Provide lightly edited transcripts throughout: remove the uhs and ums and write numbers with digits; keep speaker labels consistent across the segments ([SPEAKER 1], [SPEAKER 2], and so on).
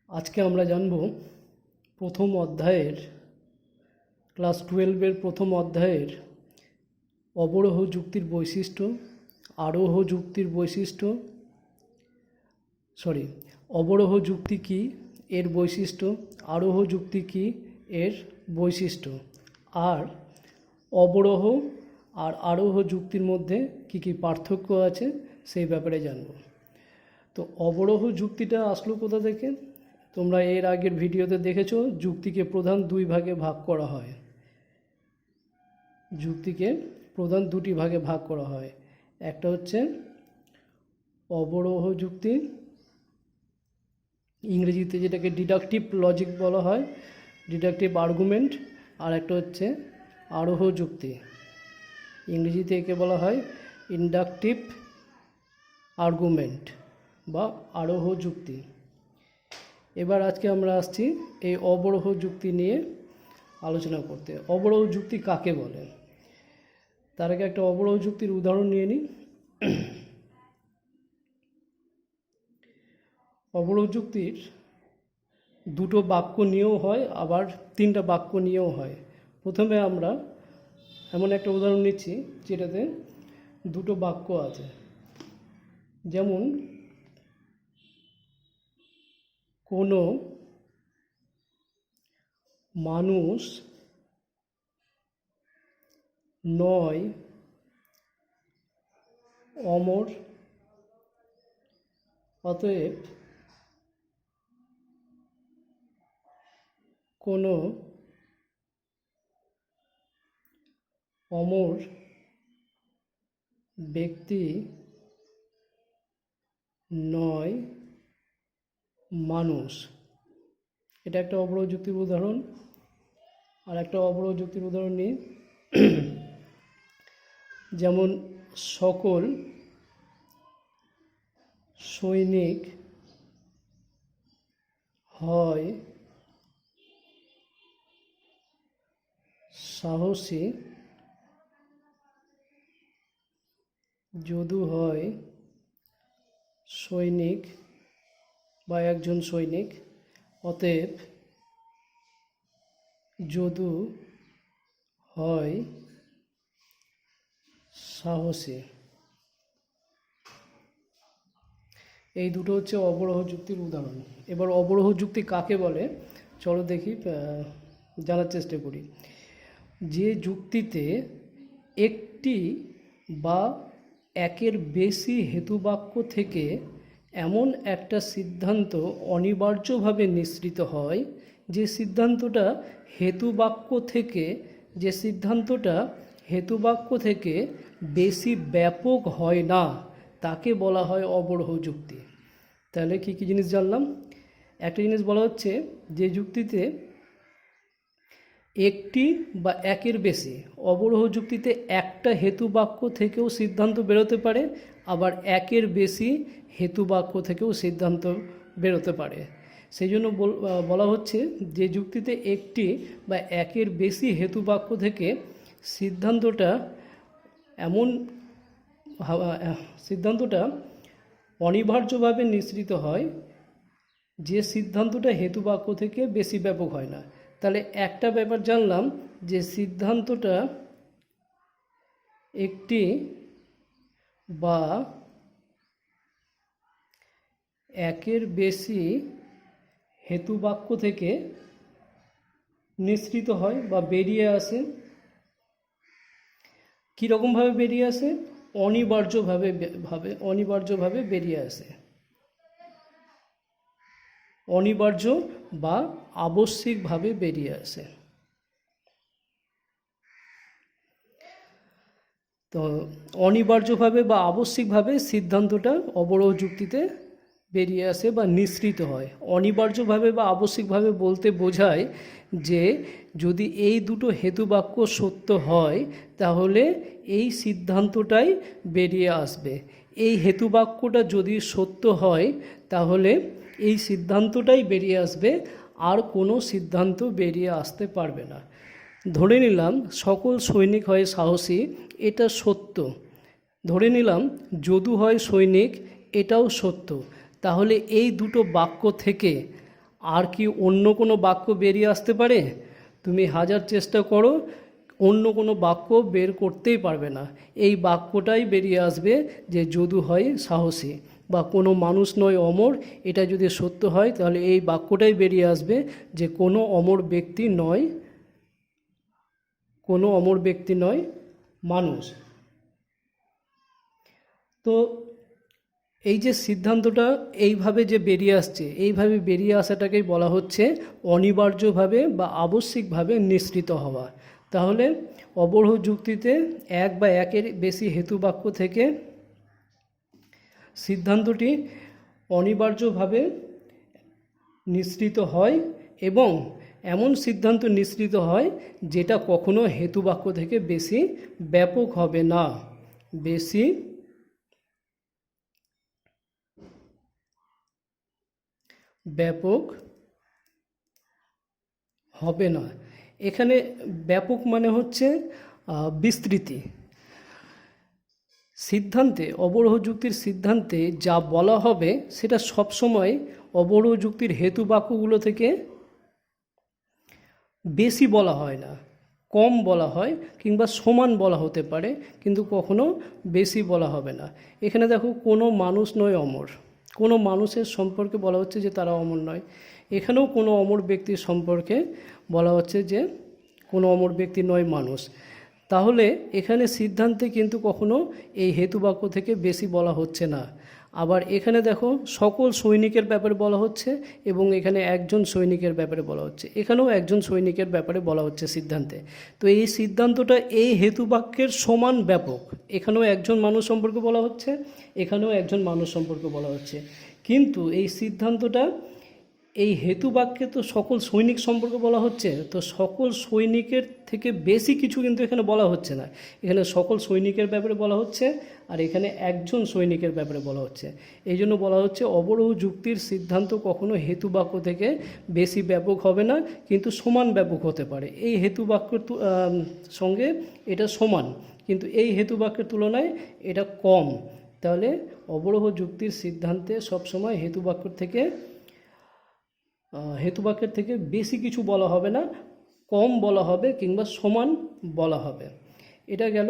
[SPEAKER 1] আজকে আমরা জানব প্রথম অধ্যায়ের ক্লাস 12-এর প্রথম অধ্যায়ের অবরোহ যুক্তির বৈশিষ্ট্য, আরোহ যুক্তির বৈশিষ্ট্য, অবরোহ যুক্তি কী এর বৈশিষ্ট্য, আরোহ যুক্তি কী এর বৈশিষ্ট্য, আর অবরোহ আর আরোহ যুক্তির মধ্যে কী কী পার্থক্য আছে সেই ব্যাপারে জানব। তো অবরোহ যুক্তিটা আসলো কোথা থেকে? তোমরা এর আগের ভিডিওতে দেখেছো যুক্তিকে প্রধান দুই ভাগে ভাগ করা হয়। যুক্তিকে প্রধান দুটি ভাগে ভাগ করা হয়। একটা হচ্ছে অবরোহ যুক্তি, ইংরেজিতে যেটাকে ডিডাকটিভ লজিক বলা হয়, ডিডাকটিভ আর্গুমেন্ট, আর একটা হচ্ছে আরোহ যুক্তি, ইংরেজিতে একে বলা হয় ইন্ডাকটিভ আর্গুমেন্ট বা আরোহ যুক্তি। এবার আজকে আমরা আসছি এই অবরোহ যুক্তি নিয়ে আলোচনা করতে। অবরোহ যুক্তি কাকে বলে? তার আগে একটা অবরোহ যুক্তির উদাহরণ নিয়ে নিই। অবরোহ যুক্তির দুটো বাক্য নিয়েও হয়, আবার তিনটা বাক্য নিয়েও হয়। প্রথমে আমরা এমন একটা উদাহরণ নিচ্ছি যেটাতে দুটো বাক্য আছে। যেমন কোনো মানুষ নয় অমর, অতএব কোনো অমর ব্যক্তি নয় মানুষ। এটা একটা অবরোহ যুক্তির উদাহরণ। আর একটা অবরোহ যুক্তির উদাহরণ নিই। যেমন সকল সৈনিক হয় সাহসী যদু হয় সৈনিক বা একজন সৈনিক, অতএব যদু হয় সাহসী। এই দুটো হচ্ছে অবরোহ যুক্তির উদাহরণ। এবার অবরোহ যুক্তি কাকে বলে চলো দেখি, জানার চেষ্টা করি। যে যুক্তিতে একটি বা একের বেশি হেতুবাক্য থেকে এমন একটা সিদ্ধান্ত অনিবার্যভাবে নিঃসৃত হয় যে সিদ্ধান্তটা হেতুবাক্য থেকে বেশি ব্যাপক হয় না, তাকে বলা হয় অবরোহ যুক্তি। তাহলে কী কী জিনিস জানলাম? একটা জিনিস বলা হচ্ছে যে যুক্তিতে একটি বা একের বেশি, অবরোহ যুক্তিতে একটা হেতুবাক্য থেকেও সিদ্ধান্ত বেরোতে পারে, আবার একের বেশি হেতুবাক্য থেকেও সিদ্ধান্ত বেরোতে পারে। সেই জন্য বলা হচ্ছে যে যুক্তিতে একটি বা একের বেশি হেতুবাক্য থেকে সিদ্ধান্তটা অনিবার্যভাবে নিঃসৃত হয় যে সিদ্ধান্তটা হেতুবাক্য থেকে বেশি ব্যাপক হয় না। তাহলে একটা ব্যাপার জানলাম যে সিদ্ধান্তটা একটি বা একের বেশি হেতুবাক্য থেকে নিঃসৃত হয় বা বেরিয়ে আসে। কীরকমভাবে বেরিয়ে আসে? অনিবার্যভাবে বেরিয়ে আসে। অনিবার্য বা আবশ্যিকভাবে বেরিয়ে আসে। তো অনিবার্যভাবে বা আবশ্যিকভাবে সিদ্ধান্তটা অবরোহ যুক্তিতে বেরিয়ে আসে বা নিঃসৃত হয়। অনিবার্যভাবে বা আবশ্যিকভাবে বলতে বোঝায় যে যদি এই দুটো হেতুবাক্য সত্য হয় তাহলে এই সিদ্ধান্তটাই বেরিয়ে আসবে। এই হেতুবাক্যটা যদি সত্য হয় তাহলে এই সিদ্ধান্তটাই বেরিয়ে আসবে, আর কোনো সিদ্ধান্ত বেরিয়ে আসতে পারবে না। ধরে নিলাম সকল সৈনিক হয় সাহসী, এটা সত্য। ধরে নিলাম যদু হয় সৈনিক, এটাও সত্য। তাহলে এই দুটো বাক্য থেকে আর কি অন্য কোনো বাক্য বেরিয়ে আসতে পারে? তুমি হাজার চেষ্টা করো, অন্য কোনো বাক্য বের করতেই পারবে না। এই বাক্যটাই বেরিয়ে আসবে যে যদু হয় সাহসী, বা কোনো মানুষ নয় অমর, এটা যদি সত্য হয় তাহলে এই বাক্যটাই বেরিয়ে আসবে যে কোনো অমর ব্যক্তি নয়, কোনো অমর ব্যক্তি নয় মানুষ। তো এই যে সিদ্ধান্তটা এইভাবে যে বেরিয়ে আসছে, এইভাবে বেরিয়ে আসাটাকেই বলা হচ্ছে অনিবার্যভাবে বা আবশ্যিকভাবে নিঃসৃত হওয়া। তাহলে অবরোহ যুক্তিতে এক বা একের বেশি হেতুবাক্য থেকে সিদ্ধান্তটি অনিবার্যভাবে নিঃসৃত হয় এবং এমন সিদ্ধান্ত নিঃসৃত হয় যেটা কখনো হেতুবাক্য থেকে বেশি ব্যাপক হবে না, বেশি ব্যাপক হবে না। এখানে ব্যাপক মানে হচ্ছে বিস্তৃতি। সিদ্ধান্তে, অবরোহ যুক্তির সিদ্ধান্তে যা বলা হবে সেটা সবসময় অবরোহ যুক্তির হেতু বাক্যগুলো থেকে বেশি বলা হয় না, কম বলা হয় কিংবা সমান বলা হতে পারে, কিন্তু কখনো বেশি বলা হবে না। এখানে দেখো কোনো মানুষ নয় অমর, কোনো মানুষের সম্পর্কে বলা হচ্ছে যে তারা অমর নয়। এখানেও কোনো অমর ব্যক্তির সম্পর্কে বলা হচ্ছে যে কোনো অমর ব্যক্তি নয় মানুষ। তাহলে এখানে সিদ্ধান্তে কিন্তু কখনো এই হেতুবাক্য থেকে বেশি বলা হচ্ছে না। আবার এখানে দেখো সকল সৈনিকের ব্যাপারে বলা হচ্ছে এবং এখানে একজন সৈনিকের ব্যাপারে বলা হচ্ছে, এখানেও একজন সৈনিকের ব্যাপারে বলা হচ্ছে সিদ্ধান্তে। তো এই সিদ্ধান্তটা এই হেতুবাক্যের সমান ব্যাপক। এখানেও একজন মানুষ সম্পর্কে বলা হচ্ছে, এখানেও একজন মানুষ সম্পর্কে বলা হচ্ছে, কিন্তু এই সিদ্ধান্তটা এই হেতু বাক্যে তো সকল সৈনিক সম্পর্কে বলা হচ্ছে, তো সকল সৈনিকের থেকে বেশি কিছু কিন্তু এখানে বলা হচ্ছে না। এখানে সকল সৈনিকের ব্যাপারে বলা হচ্ছে আর এখানে একজন সৈনিকের ব্যাপারে বলা হচ্ছে। এই জন্য বলা হচ্ছে অবরোহ যুক্তির সিদ্ধান্ত কখনো হেতু বাক্য থেকে বেশি ব্যাপক হবে না, কিন্তু সমান ব্যাপক হতে পারে। এই হেতু বাক্যের সঙ্গে এটা সমান, কিন্তু এই হেতু বাক্যের তুলনায় এটা কম। তাহলে অবরোহ যুক্তির সিদ্ধান্তে সবসময় হেতুবাক্যের থেকে বেশি কিছু বলা হবে না, কম বলা হবে কিংবা সমান বলা হবে। এটা গেল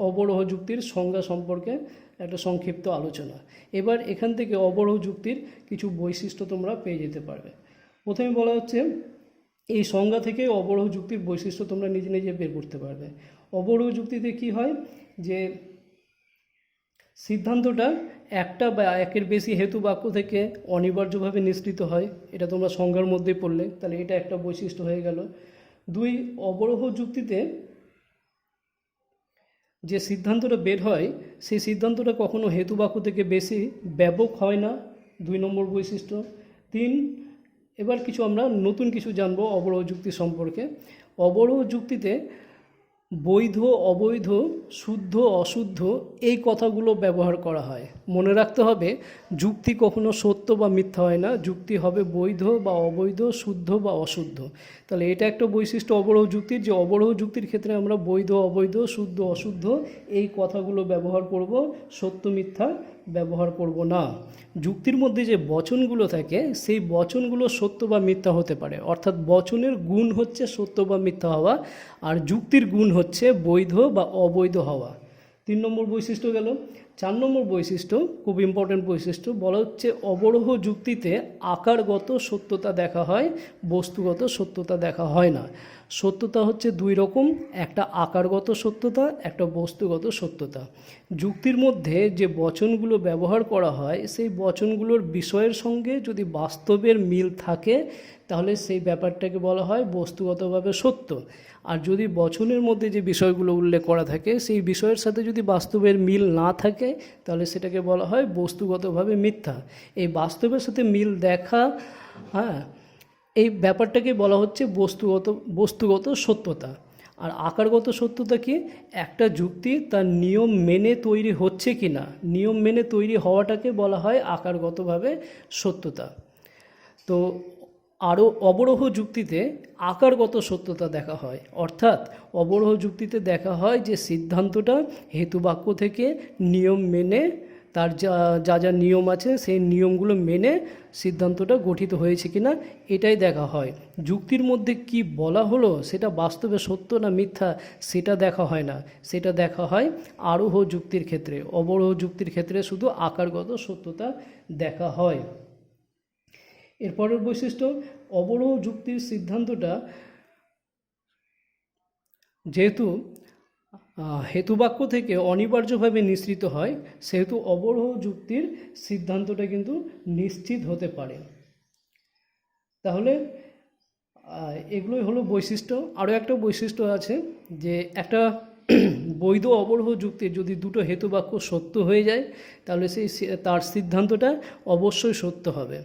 [SPEAKER 1] অবরোহ যুক্তির সংজ্ঞা সম্পর্কে একটা সংক্ষিপ্ত আলোচনা। এবার এখান থেকে অবরোহ যুক্তির কিছু বৈশিষ্ট্য তোমরা পেয়ে যেতে পারবে। প্রথমে বলা হচ্ছে এই সংজ্ঞা থেকে অবরোহ যুক্তির বৈশিষ্ট্য তোমরা নিজে নিজে বের করতে পারবে। অবরোহ যুক্তিতে কি হয় যে সিদ্ধান্তটা একটা বা একের বেশি হেতু বাক্য থেকে অনিবার্যভাবে নিঃসৃত হয়, এটা তোমরা সংজ্ঞার মধ্যে পড়লে, তাহলে এটা একটা বৈশিষ্ট্য হয়ে গেল। দুই, অবরোহ যুক্তিতে যে সিদ্ধান্তটা বের হয় সেই সিদ্ধান্তটা কখনো হেতু বাক্য থেকে বেশি ব্যাপক হয় না, 2 নম্বর বৈশিষ্ট্য। 3, এবার কিছু আমরা নতুন কিছু জানবো অবরোহ যুক্তি সম্পর্কে। অবরোহ যুক্তিতে বৈধ, অবৈধ, শুদ্ধ, অশুদ্ধ এই কথাগুলো ব্যবহার করা হয়। মনে রাখতে হবে যুক্তি কখনো সত্য বা মিথ্যা হয় না, যুক্তি হবে বৈধ বা অবৈধ, শুদ্ধ বা অশুদ্ধ। তাহলে এটা একটা বৈশিষ্ট্য অবরোহ যুক্তির, যে অবরোহ যুক্তির ক্ষেত্রে আমরা বৈধ, অবৈধ, শুদ্ধ, অশুদ্ধ এই কথাগুলো ব্যবহার করব, সত্য মিথ্যা ব্যবহার করব না। যুক্তির মধ্যে যে বচনগুলো থাকে সেই বচনগুলো সত্য বা মিথ্যা হতে পারে, অর্থাৎ বচনের গুণ হচ্ছে সত্য বা মিথ্যা হওয়া, আর যুক্তির গুণ হচ্ছে বৈধ বা অবৈধ হওয়া। 3 নম্বর বৈশিষ্ট্য গেল। 4 নম্বর বৈশিষ্ট্য খুব ইম্পর্টেন্ট বৈশিষ্ট্য, বলা হচ্ছে অবরোহ যুক্তিতে আকারগত সত্যতা দেখা হয়, বস্তুগত সত্যতা দেখা হয় না। সত্যতা হচ্ছে 2 রকম, একটা আকারগত সত্যতা, একটা বস্তুগত সত্যতা। যুক্তির মধ্যে যে বচনগুলো ব্যবহার করা হয় সেই বচনগুলোর বিষয়ের সঙ্গে যদি বাস্তবের মিল থাকে তাহলে সেই ব্যাপারটাকে বলা হয় বস্তুগতভাবে সত্য, আর যদি বচনের মধ্যে যে বিষয়গুলো উল্লেখ করা থাকে সেই বিষয়ের সাথে যদি বাস্তবের মিল না থাকে তাহলে সেটাকে বলা হয় বস্তুগতভাবে মিথ্যা। এই বাস্তবের সাথে মিল দেখা, এই ব্যাপারটাকে বলা হচ্ছে বস্তুগত সত্যতা। আর আকারগত সত্যতা কি? একটা যুক্তি তার নিয়ম মেনে তৈরি হচ্ছে কি না, নিয়ম মেনে তৈরি হওয়াটাকে বলা হয় আকারগতভাবে সত্যতা। তো আরও অবরোহ যুক্তিতে আকারগত সত্যতা দেখা হয়, অর্থাৎ অবরোহ যুক্তিতে দেখা হয় যে সিদ্ধান্তটা হেতুবাক্য থেকে নিয়ম মেনে তার যা যা যা নিয়ম আছে সেই নিয়মগুলো মেনে সিদ্ধান্তটা গঠিত হয়েছে কিনা এটাই দেখা হয়। যুক্তির মধ্যে কি বলা হলো সেটা বাস্তবে সত্য না মিথ্যা সেটা দেখা হয় না, সেটা দেখা হয় আরোহ যুক্তির ক্ষেত্রে। অবরোহ যুক্তির ক্ষেত্রে শুধু আকারগত সত্যতা দেখা হয়। এরপরের বৈশিষ্ট্য, অবরোহ যুক্তির সিদ্ধান্তটা যেহেতু হেতুবাক্য থেকে অনিবার্যভাবে নিঃসৃত হয়, সেহেতু অবরোহ যুক্তির সিদ্ধান্তটা কিন্তু নিশ্চিত হতে পারে। তাহলে এগুলোই হলো বৈশিষ্ট্য। আরও একটা বৈশিষ্ট্য আছে যে একটা বৈধ অবরোহ যুক্তির যদি দুটো হেতুবাক্য সত্য হয়ে যায় তাহলে তার সিদ্ধান্তটা অবশ্যই সত্য হবে।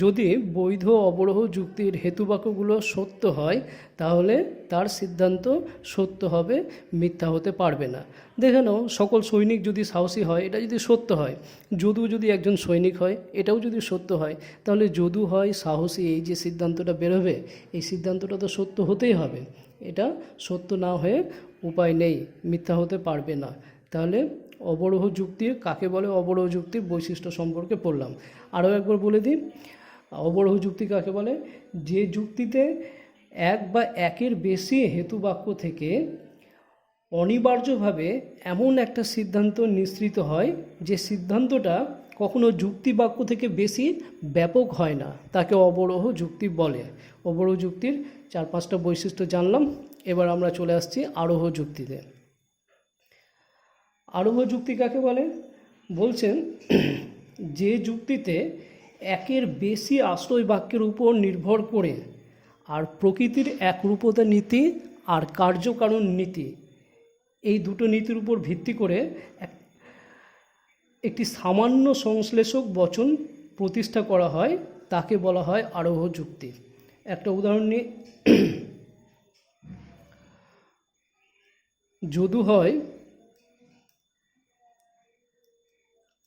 [SPEAKER 1] যদি বৈধ অবরোহ যুক্তির হেতুবাক্যগুলো সত্য হয় তাহলে তার সিদ্ধান্ত সত্য হবে, মিথ্যা হতে পারবে না। দেখে নাও, সকল সৈনিক যদি সাহসী হয়, এটা যদি সত্য হয়। যদু যদি একজন সৈনিক হয়, এটাও যদি সত্য হয়, তাহলে যদু হয় সাহসী, এই যে সিদ্ধান্তটা বেরোবে এই সিদ্ধান্তটা তো সত্য হতেই হবে। এটা সত্য না হয়ে উপায় নেই, মিথ্যা হতে পারবে না। তাহলে অবরোহ যুক্তির কাকে বলে, অবরোহ যুক্তির বৈশিষ্ট্য সম্পর্কে পড়লাম। আরও একবার বলে দিই, অবরোহ যুক্তি কাকে বলে? যে যুক্তিতে এক বা একের বেশি হেতুবাক্য থেকে অনিবার্যভাবে এমন একটা সিদ্ধান্ত নিঃসৃত হয় যে সিদ্ধান্তটা কখনো যুক্তিবাক্য থেকে বেশি ব্যাপক হয় না, তাকে অবরোহ যুক্তি বলে। অবরোহ যুক্তির 4-5টা বৈশিষ্ট্য জানলাম। এবার আমরা চলে আসছি আরোহ যুক্তিতে। আরোহ যুক্তি কাকে বলে? বলছেন যে যুক্তিতে একের বেশি আশ্রয় বাক্যের উপর নির্ভর করে আর প্রকৃতির একরূপতা নীতি আর কার্যকারণ নীতি, এই দুটো নীতির উপর ভিত্তি করে একটি সামান্য সংশ্লেষক বচন প্রতিষ্ঠা করা হয়, তাকে বলা হয় আরোহ যুক্তি। একটা উদাহরণ নিয়ে, যদু হয়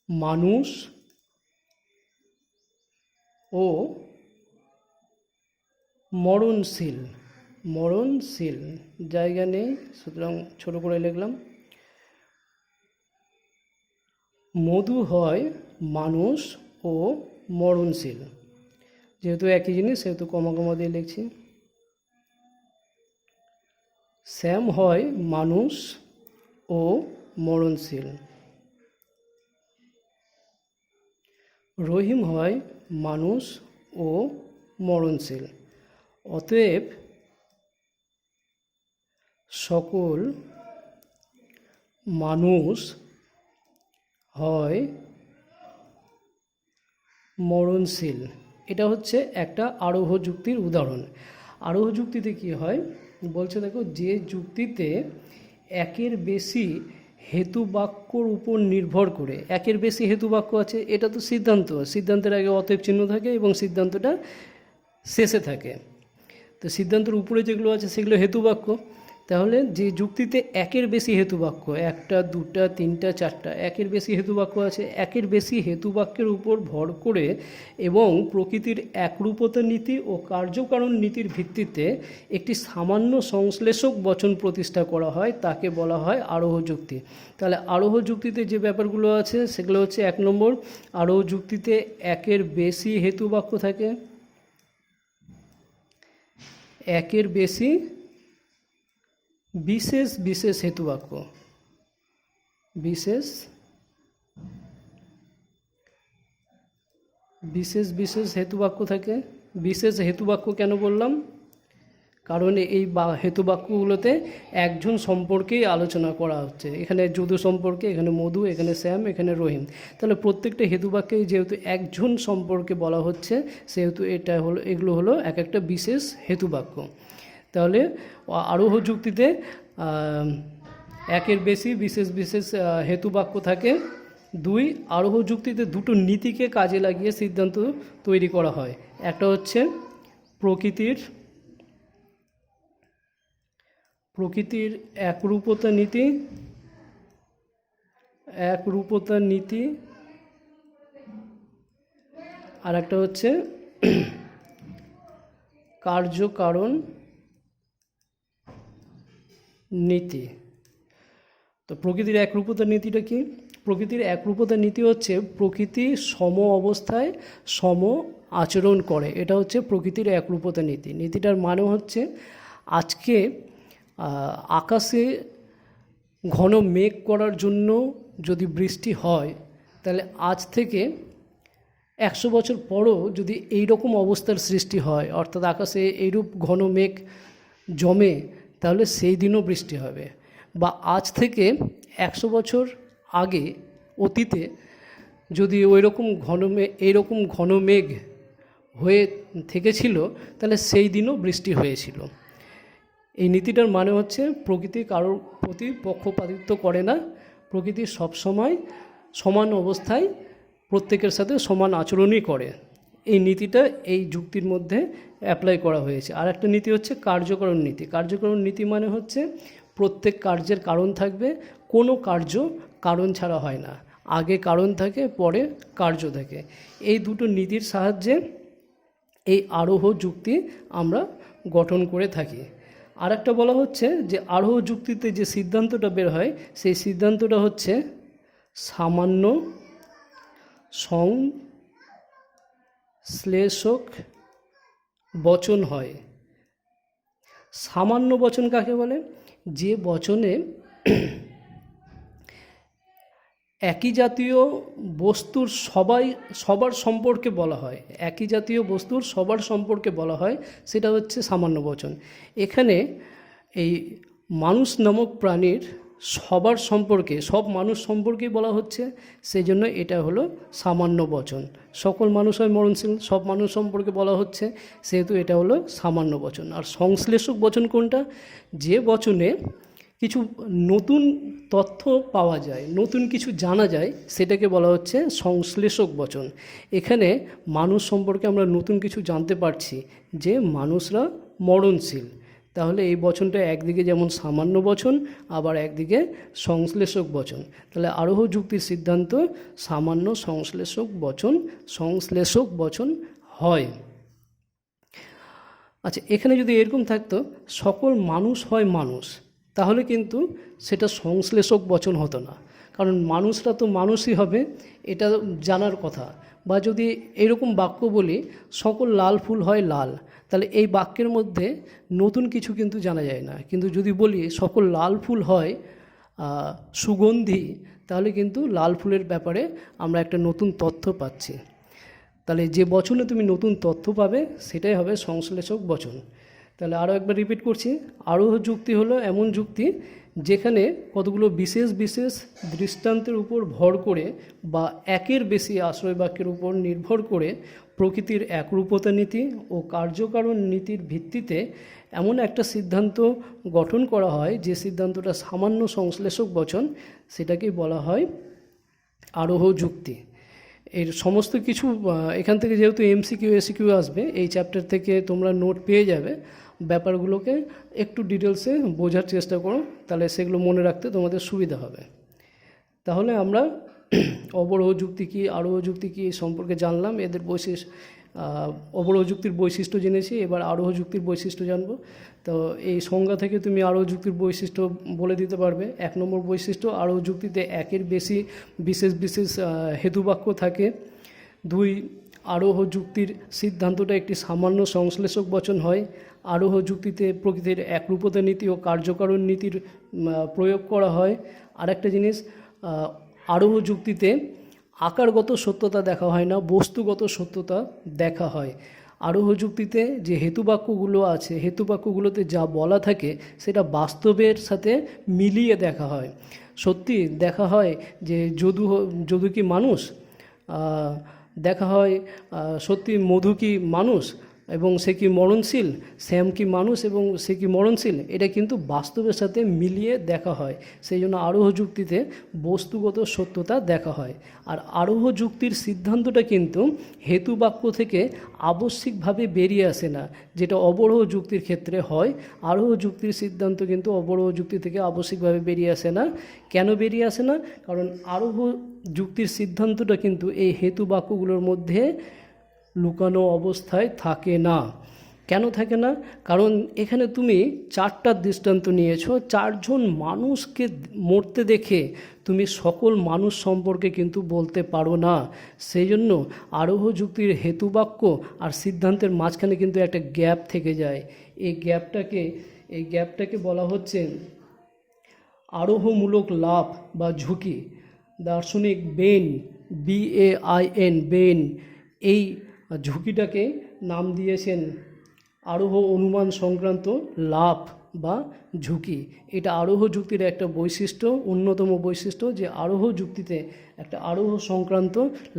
[SPEAKER 1] মানুষ ও মরণশীল, মরণশীল জায়গা নেই সুতরাং ছোট করে লিখলাম। মধু হয় মানুষ ও মরণশীল, যেহেতু একই জিনিস সেহেতু কমা কমা দিয়ে লিখছি। শ্যাম হয় মানুষ ও মরণশীল, রহিম হয় মানুষ ও মরণশীল। অতএব সকল মানুষ হয় মরণশীল। এটা হচ্ছে একটা আরোহ যুক্তির উদাহরণ। আরোহ যুক্তিতে কি হয় বলছে, দেখো, যে যুক্তিতে একের বেশি হেতুবাক্যর উপর নির্ভর করে, একের বেশি হেতুবাক্য আছে, এটা তো সিদ্ধান্ত, সিদ্ধান্তের আগে অতএব চিহ্ন থাকে এবং সিদ্ধান্তটা শেষে থাকে। তো সিদ্ধান্তের উপরে যেগুলো আছে সেগুলো হেতুবাক্য। তাহলে যে যুক্তিতে একের বেশি হেতুবাক্য, 1টা 2টা 3টা 4টা একের বেশি হেতুবাক্য আছে, একের বেশি হেতুবাক্যের উপর ভর করে এবং প্রকৃতির একরূপতা নীতি ও কার্যকারণ নীতির ভিত্তিতে একটি সামান্য সংশ্লেষক বচন প্রতিষ্ঠা করা হয়, তাকে বলা হয় আরোহ যুক্তি। তাহলে আরোহ যুক্তিতে যে ব্যাপারগুলো আছে সেগুলো হচ্ছে, 1 নম্বর, আরোহ যুক্তিতে একের বেশি হেতুবাক্য থাকে, একের বেশি বিশেষ বিশেষ হেতুবাক্য, বিশেষ বিশেষ বিশেষ হেতুবাক্য থাকে। বিশেষ হেতুবাক্য কেন বললাম? কারণ এই হেতুবাক্যগুলোতে একজন সম্পর্কেই আলোচনা করা হচ্ছে। এখানে যদু সম্পর্কে, এখানে মধু, এখানে শ্যাম, এখানে রহিম। তাহলে প্রত্যেকটা হেতুবাক্যে যেহেতু একজন সম্পর্কে বলা হচ্ছে সেহেতু এগুলো হলো এক একটা বিশেষ হেতুবাক্য। তাহলে আরোহ যুক্তিতে একের বেশি বিশেষ বিশেষ হেতুবাক্য থাকে। 2, আরোহ যুক্তিতে দুটো নীতিকে কাজে লাগিয়ে সিদ্ধান্ত তৈরি করা হয়। একটা হচ্ছে প্রকৃতির একরূপতা নীতি, আর একটা হচ্ছে কার্যকারণ নীতি। তো প্রকৃতির একরূপতা নীতিটা কি? প্রকৃতির একরূপতা নীতি হচ্ছে প্রকৃতি সম অবস্থায় সম আচরণ করে, এটা হচ্ছে প্রকৃতির একরূপতা নীতি। নীতিটার মানে হচ্ছে আজকে আকাশে ঘন মেঘ করার জন্য যদি বৃষ্টি হয়, তাহলে আজ থেকে 100 বছর পরও যদি এই রকম অবস্থার সৃষ্টি হয়, অর্থাৎ আকাশে এইরূপ ঘন মেঘ জমে, তাহলে সেই দিনও বৃষ্টি হবে। বা আজ থেকে 100 বছর আগে অতীতে যদি ওইরকম এইরকম ঘন মেঘ হয়ে থেকেছিল, তাহলে সেই দিনও বৃষ্টি হয়েছিল। এই নীতিটার মানে হচ্ছে প্রকৃতি কারোর প্রতি পক্ষপাতিত্ব করে না, প্রকৃতি সবসময় সমান অবস্থায় প্রত্যেকের সাথে সমান আচরণই করে। এই নীতিটা এই যুক্তির মধ্যে অ্যাপ্লাই করা হয়েছে। আর একটা নীতি হচ্ছে কার্যকরণ নীতি। কার্যকরণ নীতি মানে হচ্ছে প্রত্যেক কার্যের কারণ থাকবে, কোনো কার্য কারণ ছাড়া হয় না, আগে কারণ থাকে পরে কার্য থাকে। এই দুটো নীতির সাহায্যে এই আরোহ যুক্তি আমরা গঠন করে থাকি। আর একটা বলা হচ্ছে যে আরোহ যুক্তিতে যে সিদ্ধান্তটা বের হয়, সেই সিদ্ধান্তটা হচ্ছে সামান্য সংশ্লেষক বচন হয়। সামান্য বচন কাকে বলে? যে বচনে একই জাতীয় বস্তুর সবার সম্পর্কে বলা হয়, একই জাতীয় বস্তুর সবার সম্পর্কে বলা হয়, সেটা হচ্ছে সামান্য বচন। এখানে এই মানুষ নামক প্রাণীর সবার সম্পর্কে, সব মানুষ সম্পর্কেই বলা হচ্ছে, সেই জন্য এটা হলো সামান্য বচন। সকল মানুষ হয় মরণশীল, সব মানুষ সম্পর্কে বলা হচ্ছে, সেহেতু এটা হলো সামান্য বচন। আর সংশ্লেষক বচন কোনটা? যে বচনে কিছু নতুন তথ্য পাওয়া যায়, নতুন কিছু জানা যায়, সেটাকে বলা হচ্ছে সংশ্লেষক বচন। এখানে মানুষ সম্পর্কে আমরা নতুন কিছু জানতে পারছি যে মানুষরা মরণশীল, তাহলে এই বচনটা একদিকে যেমন সামান্য বচন, আবার একদিকে সংশ্লেষক বচন। তাহলে আরোহ যুক্তির সিদ্ধান্ত সামান্য সংশ্লেষক বচন হয়। আচ্ছা, এখানে যদি এরকম থাকতো সকল মানুষ হয় মানুষ, তাহলে কিন্তু সেটা সংশ্লেষক বচন হতো না, কারণ মানুষরা তো মানুষই হবে, এটা জানার কথা। বা যদি এরকম বাক্য বলি সকল লাল ফুল হয় লাল, তাহলে এই বাক্যের মধ্যে নতুন কিছু কিন্তু জানা যায় না। কিন্তু যদি বলি সকল লাল ফুল হয় সুগন্ধি, তাহলে কিন্তু লাল ফুলের ব্যাপারে আমরা একটা নতুন তথ্য পাচ্ছি। তাহলে যে বচনে তুমি নতুন তথ্য পাবে সেটাই হবে সংশ্লেষক বচন। তাহলে আরও একবার রিপিট করছি, আরোহ যুক্তি হলো এমন যুক্তি যেখানে কতগুলো বিশেষ বিশেষ দৃষ্টান্তের উপর ভর করে বা একের বেশি আশ্রয় বাক্যের উপর নির্ভর করে প্রকৃতির একরূপতা নীতি ও কার্যকারণ নীতির ভিত্তিতে এমন একটা সিদ্ধান্ত গঠন করা হয়, যে সিদ্ধান্তটা সামান্য সংশ্লেষক বচন, সেটাকেই বলা হয় আরোহ যুক্তি। এর সমস্ত কিছু এখান থেকে যেহেতু এমসিকিউ এসিকিউ আসবে, এই চ্যাপ্টার থেকে তোমরা নোট পেয়ে যাবে, ব্যাপারগুলোকে একটু ডিটেলসে বোঝার চেষ্টা করো, তাহলে সেগুলো মনে রাখতে তোমাদের সুবিধা হবে। তাহলে আমরা অবরোহ যুক্তি কী, আরোহ যুক্তি কী এই সম্পর্কে জানলাম, এদের অবরোহ যুক্তির বৈশিষ্ট্য জেনেছি, এবার আরোহ যুক্তির বৈশিষ্ট্য জানবো। তো এই সংজ্ঞা থেকে তুমি আরোহ যুক্তির বৈশিষ্ট্য বলে দিতে পারবে। 1 নম্বর বৈশিষ্ট্য, আরোহ যুক্তিতে একের বেশি বিশেষ বিশেষ হেতুবাক্য থাকে। 2, আরোহ যুক্তির সিদ্ধান্তটা একটি সামান্য সংশ্লেষক বচন হয়। আরোহ যুক্তিতে প্রকৃতির একরূপতা নীতি ও কার্যকারণ নীতির প্রয়োগ করা হয়। আরেকটা জিনিস, আরোহ যুক্তিতে আকারগত সত্যতা দেখা হয় না, বস্তুগত সত্যতা দেখা হয়। আরোহ যুক্তিতে যে হেতুবাক্যগুলো আছে, হেতুবাক্যগুলোতে যা বলা থাকে সেটা বাস্তবের সাথে মিলিয়ে দেখা হয়। সত্যি দেখা হয় যে যদু কি মানুষ, দেখা হয় সত্যি মধু কি মানুষ এবং সে কি মরণশীল, শ্যাম কি মানুষ এবং সে কি মরণশীল, এটা কিন্তু বাস্তবের সাথে মিলিয়ে দেখা হয়। সেই জন্য আরোহ যুক্তিতে বস্তুগত সত্যতা দেখা হয়। আর আরোহ যুক্তির সিদ্ধান্তটা কিন্তু হেতুবাক্য থেকে আবশ্যিকভাবে বেরিয়ে আসে না, যেটা অবরোহ যুক্তির ক্ষেত্রে হয়। আরোহ যুক্তির সিদ্ধান্ত কিন্তু অবরোহ যুক্তি থেকে আবশ্যিকভাবে বেরিয়ে আসে না। কেন বেরিয়ে আসে না? কারণ আরোহ যুক্তির সিদ্ধান্তটা কিন্তু এই হেতুবাক্যগুলোর মধ্যে লুকানো অবস্থায় থাকে না। কেন থাকে না? কারণ এখানে তুমি 4টা দৃষ্টান্ত নিয়েছো, 4জন মানুষকে মরতে দেখে তুমি সকল মানুষ সম্পর্কে কিন্তু বলতে পারো না। সেই জন্য আরোহ যুক্তির হেতুবাক্য আর সিদ্ধান্তের মাঝখানে কিন্তু একটা গ্যাপ থেকে যায়। এই গ্যাপটাকে বলা হচ্ছে আরোহমূলক লাভ বা ঝুঁকি। দার্শনিক বেন এই ঝুঁকিটাকে নাম দিয়েছেন আরোহ অনুমান সংক্রান্ত লাভ বা ঝুঁকি। এটা আরোহ যুক্তির একটা বৈশিষ্ট্য, অন্যতম বৈশিষ্ট্য, যে আরোহ যুক্তিতে একটা আরোহ সংক্রান্ত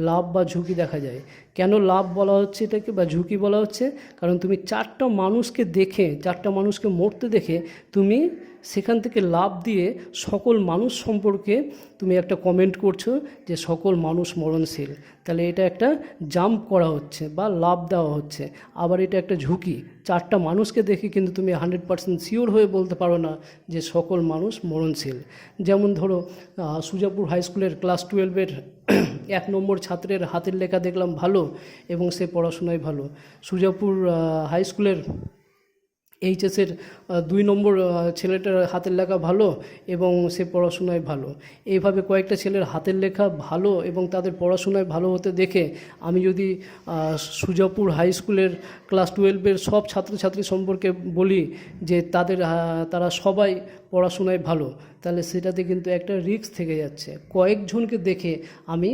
[SPEAKER 1] লাভ বা ঝুঁকি দেখা যায়। কেন লাভ বলা হচ্ছে এটাকে বা ঝুঁকি বলা হচ্ছে? কারণ তুমি 4টা মানুষকে মরতে দেখে তুমি সেখান থেকে লাভ দিয়ে সকল মানুষ সম্পর্কে তুমি একটা কমেন্ট করছো যে সকল মানুষ মরণশীল। তাহলে এটা একটা জাম্প করা হচ্ছে বা লাভ দেওয়া হচ্ছে। আবার এটা একটা ঝুঁকি। 4টা মানুষকে দেখে কিন্তু তুমি 100% শিওর হয়ে বলতে পারো না যে সকল মানুষ মরণশীল। যেমন ধরো সুজাপুর হাই স্কুলের ক্লাস 12-এর 1 নম্বর ছাত্রের হাতের লেখা দেখলাম ভালো এবং সে পড়াশোনায় ভালো। সুজাপুর হাই স্কুলের এইচএসের 2 নম্বর ছেলেটার হাতের লেখা ভালো এবং সে পড়াশোনায় ভালো। এইভাবে কয়েকটা ছেলের হাতের লেখা ভালো এবং তাদের পড়াশোনায় ভালো হতে দেখে আমি যদি সুজাপুর হাই স্কুলের ক্লাস 12-এর সব ছাত্রছাত্রী সম্পর্কে বলি যে তারা সবাই পড়াশোনায় ভালো, তাহলে সেটাতে কিন্তু একটা রিস্ক থেকে যাচ্ছে। কয়েকজনকে দেখে আমি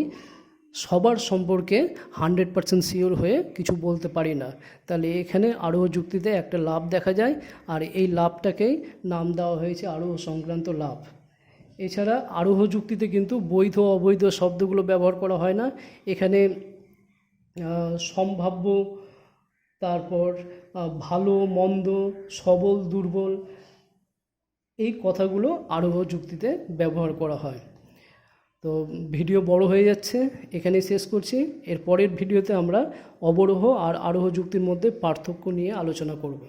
[SPEAKER 1] সবার সম্পর্কে 100% শিওর হয়ে কিছু বলতে পারি না। তাহলে এখানে আরোহ যুক্তিতে একটা লাভ দেখা যায়, আর এই লাভটাকেই নাম দেওয়া হয়েছে আরোহ সংক্রান্ত লাভ। এছাড়া আরোহ যুক্তিতে কিন্তু বৈধ অবৈধ শব্দগুলো ব্যবহার করা হয় না। এখানে সম্ভাব্য, তারপর ভালো মন্দ, সবল দুর্বল, এই কথাগুলো আরোহ যুক্তিতে ব্যবহার করা হয়। তো ভিডিও বড় হয়ে যাচ্ছে, এখানেই শেষ করছি। এর পরের ভিডিওতে আমরা অবরোহ আর আরোহ যুক্তির মধ্যে পার্থক্য নিয়ে আলোচনা করব।